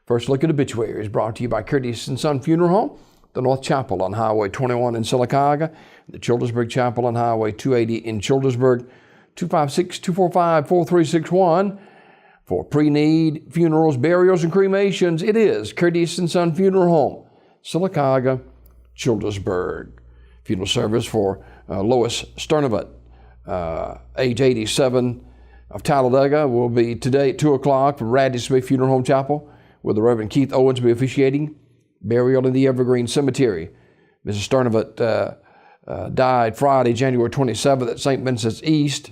First look at obituaries brought to you by Curtis & Son Funeral Home, the North Chapel on Highway 21 in Sylacauga, the Childersburg Chapel on Highway 280 in Childersburg, 256-245-4361. For pre-need funerals, burials, and cremations, it is Curtis & Son Funeral Home, Sylacauga, Childersburg. Funeral service for Lois Sternovet, age 87, of Talladega, will be today at 2 o'clock from Radley Smith Funeral Home Chapel, with the Reverend Keith Owens be officiating. Burial in the Evergreen Cemetery. Mrs. Sternovet died Friday, January 27th at St. Vincent's East.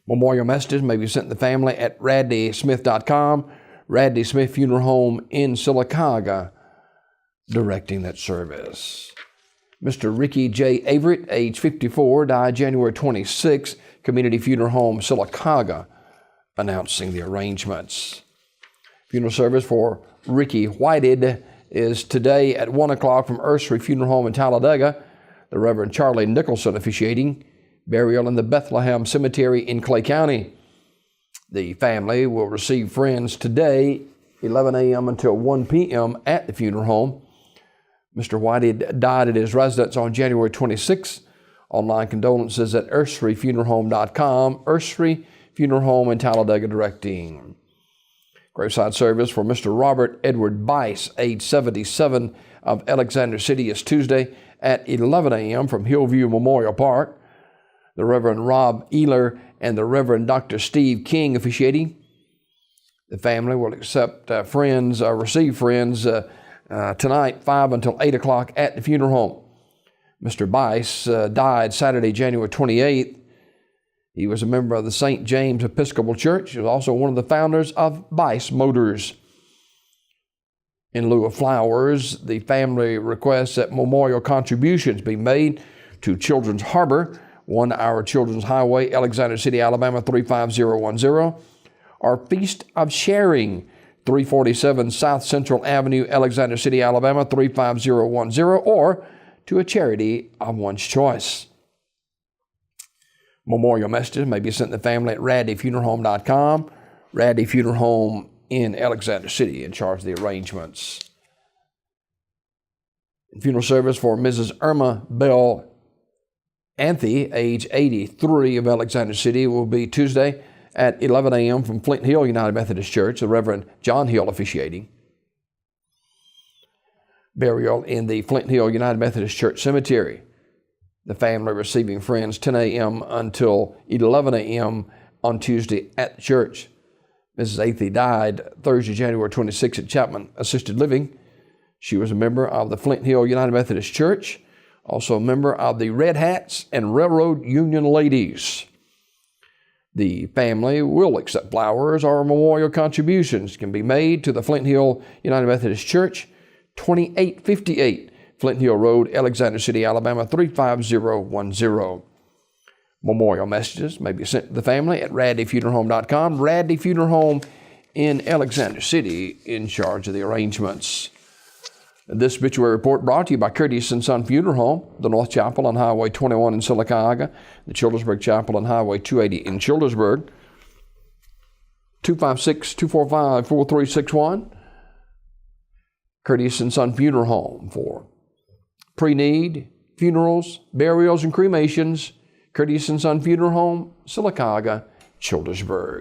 Memorial messages may be sent to the family at radleysmith.com. Radley Smith Funeral Home in Sylacauga, directing that service. Mr. Ricky J. Averett, age 54, died January 26th, Community Funeral Home, Sylacauga, announcing the arrangements. Funeral service for Ricky Whited is today at 1 o'clock from Ursery Funeral Home in Talladega. The Reverend Charlie Nicholson officiating. Burial in the Bethlehem Cemetery in Clay County. The family will receive friends today, 11 a.m. until 1 p.m. at the funeral home. Mr. Whited died at his residence on January 26th. Online condolences at urseryfuneralhome.com. Ursery Funeral Home in Talladega directing. Graveside service for Mr. Robert Edward Bice, age 77, of Alexander City, is Tuesday at 11 a.m. from Hillview Memorial Park. The Reverend Rob Ehler and the Reverend Dr. Steve King officiating. The family will receive friends tonight, 5 until 8 o'clock at the funeral home. Mr. Bice died Saturday, January 28th. He was a member of the St. James Episcopal Church. He was also one of the founders of Bice Motors. In lieu of flowers, the family requests that memorial contributions be made to Children's Harbor, 1 Hour Children's Highway, Alexander City, Alabama, 35010, or Feast of Sharing, 347 South Central Avenue, Alexander City, Alabama, 35010, or to a charity of one's choice. Memorial messages may be sent to the family at radleyfuneralhome.com. Radley Funeral Home in Alexander City in charge of the arrangements. Funeral service for Mrs. Irma Bell Anthe, age 83, of Alexander City, will be Tuesday at 11 a.m. from Flint Hill United Methodist Church, the Reverend John Hill officiating. Burial in the Flint Hill United Methodist Church Cemetery. The family receiving friends 10 a.m. until 11 a.m. on Tuesday at the church. Mrs. Athey died Thursday, January 26th at Chapman Assisted Living. She was a member of the Flint Hill United Methodist Church, also a member of the Red Hats and Railroad Union Ladies. The family will accept flowers or memorial contributions can be made to the Flint Hill United Methodist Church, 2858 Flint Hill Road, Alexander City, Alabama, 35010. Memorial messages may be sent to the family at radleyfuneralhome.com. Radley Funeral Home in Alexander City in charge of the arrangements. This obituary report brought to you by Curtis & Son Funeral Home, the North Chapel on Highway 21 in Sylacauga, the Childersburg Chapel on Highway 280 in Childersburg, 256-245-4361. Curtis & Son Funeral Home for pre-need, funerals, burials, and cremations. Curtis & Son Funeral Home, Sylacauga, Childersburg.